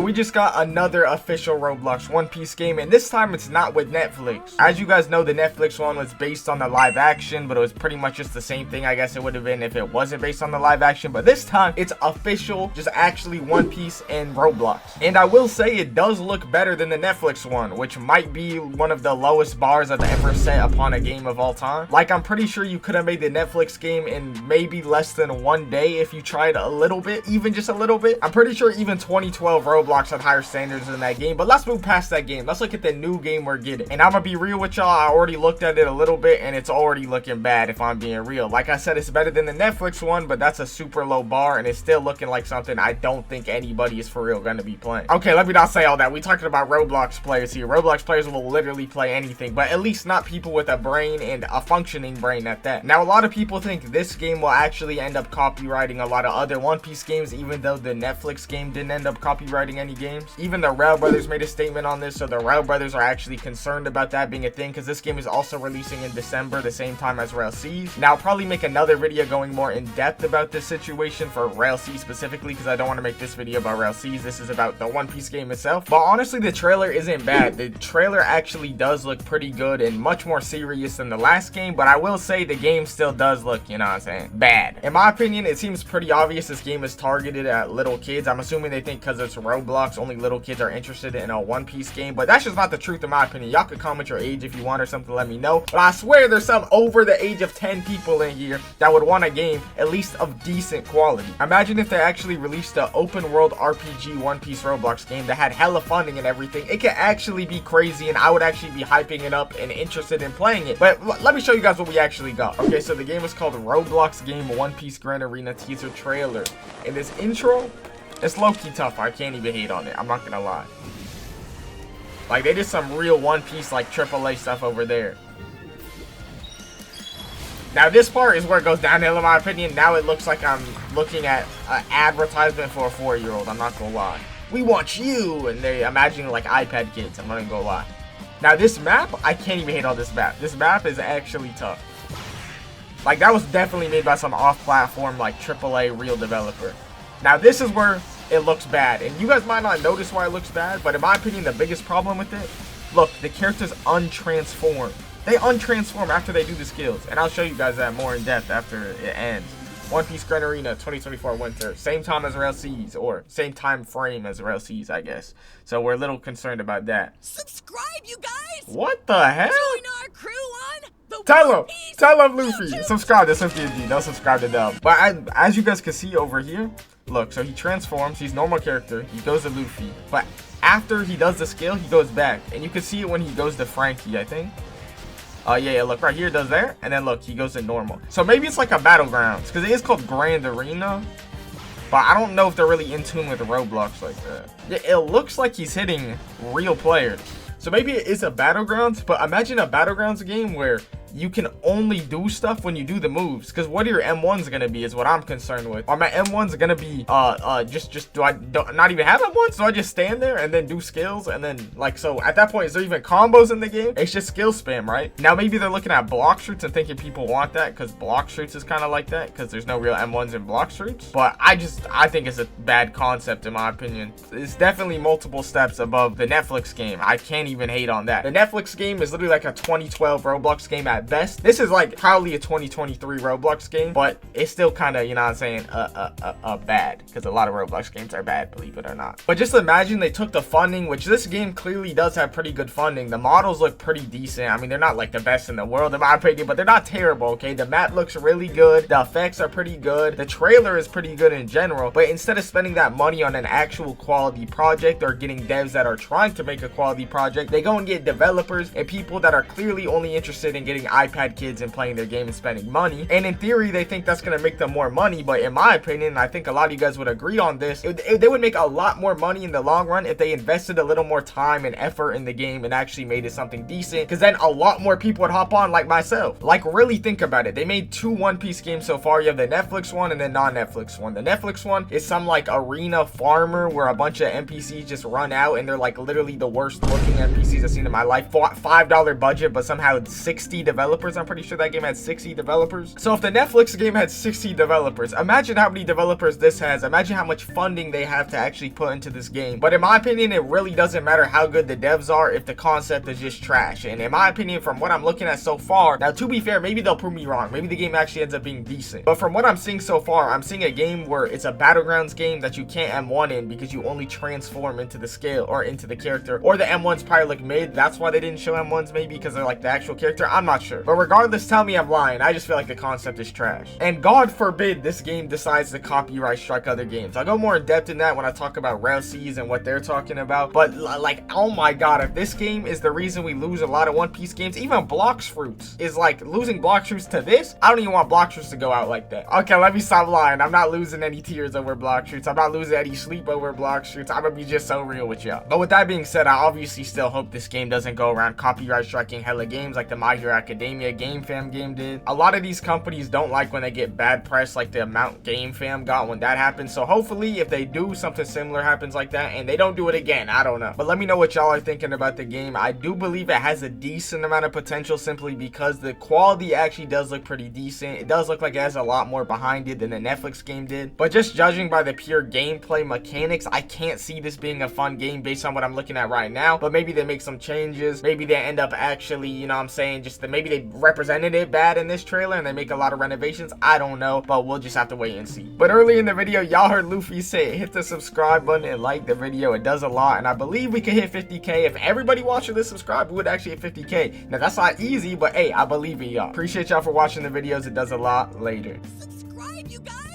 we just got another official Roblox One Piece game, and this time it's not with Netflix. As you guys know, the Netflix one was based on the live action, but it was pretty much just the same thing. I guess it would have been if it wasn't based on the live action, but this time it's official, just actually One Piece and Roblox. And I will say it does look better than the Netflix one, which might be one of the lowest bars I've ever set upon a game of all time. Like, I'm pretty sure you could have made the Netflix game in maybe less than 1 day if you tried a little bit, even just a little bit. I'm pretty sure even 2012 Roblox had higher standards than that game, but let's move past that game. Let's look at the new game we're getting. And I'm gonna be real with y'all, I already looked at it a little bit and it's already looking bad if I'm being real. Like I said, it's better than the Netflix one, but that's a super low bar and it's still looking like something I don't think anybody is for real gonna be playing. Okay, let me not say all that. We talking about Roblox players here. Roblox players will literally play anything, but at least not people with a brain and a functioning brain at that. Now, a lot of people think this game will actually end up copywriting a lot of other One Piece games, even though the Netflix game didn't end up copywriting any games. Even the Rail Brothers made a statement on this, so the Rail Brothers are actually concerned about that being a thing, because this game is also releasing in December, the same time as Rail C's. Now, I'll probably make another video going more in depth about this situation for Rail C specifically, because I don't want to make this video about Rail C's. This is about the One Piece game itself. But honestly, the trailer isn't bad. The trailer actually does look pretty good and much more serious than the last game, but I will say the game still does look, you know what I'm saying, bad. In my opinion, it seems pretty obvious this game is targeted at little kids. I'm assuming they think because it's Roblox, only little kids are interested in a One Piece game, but that's just not the truth in my opinion. Y'all could comment your age if you want or something, let me know. But I swear there's some over the age of 10 people in here that would want a game at least of decent quality. Imagine if they actually released an open world RPG One Piece Roblox game that had hella funding and everything. It could actually be crazy and I would actually be hyping it up and interested in playing it. But let me show you guys what we actually got. Okay, so the game is called Roblox Game One Piece Grand Arena teaser trailer. In this intro, it's low-key tough. I can't even hate on it, I'm not gonna lie. Like, they did some real One Piece like AAA stuff over there. Now this part is where it goes downhill in my opinion. Now it looks like I'm looking at an advertisement for a 4-year-old, I'm not gonna lie. We want you, and they imagining like iPad kids, I'm not even gonna lie. Now this map, I can't even hate on this map. This map is actually tough. Like, that was definitely made by some off-platform like AAA real developer. Now this is where it looks bad, and you guys might not notice why it looks bad, but in my opinion the biggest problem with it, look, the characters untransform. They untransform after they do the skills, and I'll show you guys that more in depth after it ends. One Piece Grand Arena 2024 winter, same time as Rail C's, or same time frame as Rail C's, I guess. So we're a little concerned about that. Subscribe, you guys! What the hell? Join our crew on the Tell him Luffy. Subscribe to SwiftDFG, don't subscribe to them. But as you guys can see over here, look, so he transforms, he's normal character, he goes to Luffy. But after he does the skill, he goes back. And you can see it when he goes to Frankie, I think. Yeah, look, right here it does there, and then look, he goes to normal. So maybe it's like a battlegrounds, because it is called Grand Arena, but I don't know if they're really in tune with Roblox like that. Yeah, it looks like he's hitting real players. So maybe it is a battlegrounds, but imagine a battlegrounds game where you can only do stuff when you do the moves, because what are your M1s gonna be is what I'm concerned with. Are my M1s gonna be do I not even have M1s? Do I just stand there and then do skills, and then like, so at that point is there even combos in the game? It's just skill spam, right? Now maybe they're looking at block shoots and thinking people want that because block shoots is kind of like that, because there's no real M1s in block shoots. But I think it's a bad concept in my opinion. It's definitely multiple steps above the Netflix game. I can't even hate on that. The Netflix game is literally like a 2012 Roblox game at best. This is like probably a 2023 Roblox game, but it's still kind of, you know what I'm saying, bad, because a lot of Roblox games are bad, believe it or not. But just imagine they took the funding, which this game clearly does have pretty good funding. The models look pretty decent. I mean, they're not like the best in the world in my opinion, but they're not terrible, okay? The map looks really good, the effects are pretty good, the trailer is pretty good in general. But instead of spending that money on an actual quality project or getting devs that are trying to make a quality project, they go and get developers and people that are clearly only interested in getting iPad kids and playing their game and spending money. And in theory, they think that's gonna make them more money, but in my opinion, I think a lot of you guys would agree on this, they would make a lot more money in the long run if they invested a little more time and effort in the game and actually made it something decent, because then a lot more people would hop on, like myself. Like, really think about it. They made 2 One Piece games so far. You have the Netflix one and the non-Netflix one. The Netflix one is some like arena farmer where a bunch of NPCs just run out, and they're like literally the worst looking NPCs I've seen in my life. $5 budget, but somehow 60 developers developers. I'm pretty sure that game had 60 developers. So if the Netflix game had 60 developers, imagine how many developers this has. Imagine how much funding they have to actually put into this game. But in my opinion, it really doesn't matter how good the devs are if the concept is just trash. And in my opinion, from what I'm looking at so far, now to be fair, maybe they'll prove me wrong. Maybe the game actually ends up being decent. But from what I'm seeing so far, I'm seeing a game where it's a battlegrounds game that you can't M1 in because you only transform into the scale or into the character, or the M1s probably look mid. That's why they didn't show M1s, maybe because they're like the actual character. I'm not sure. But regardless, tell me I'm lying. I just feel like the concept is trash. And God forbid this game decides to copyright strike other games. I'll go more in depth in that when I talk about Ralsies and what they're talking about. But like, oh my god, if this game is the reason we lose a lot of One Piece games, even Blox Fruits is like losing Blox Fruits to this. I don't even want Blox Fruits to go out like that. Okay, let me stop lying. I'm not losing any tears over Blox Fruits. I'm not losing any sleep over Blox Fruits. I'm gonna be just so real with y'all. But with that being said, I obviously still hope this game doesn't go around copyright striking hella games like the My Hero Academia Game Fam game did. A lot of these companies don't like when they get bad press like the amount Game Fam got when that happened. So hopefully if they do, something similar happens like that and they don't do it again. I don't know. But let me know what y'all are thinking about the game. I do believe it has a decent amount of potential simply because the quality actually does look pretty decent. It does look like it has a lot more behind it than the Netflix game did. But just judging by the pure gameplay mechanics, I can't see this being a fun game based on what I'm looking at right now. But maybe they make some changes. Maybe they end up actually, you know what I'm saying, just that maybe they represented it bad in this trailer and they make a lot of renovations. I don't know, but we'll just have to wait and see. But early in the video, y'all heard Luffy say hit the subscribe button and like the video. It does a lot, and I believe we could hit 50k. If everybody watching this subscribe, we would actually hit 50k. Now that's not easy, but hey, I believe in y'all. Appreciate y'all for watching the videos. It does a lot. Later. Subscribe, you guys!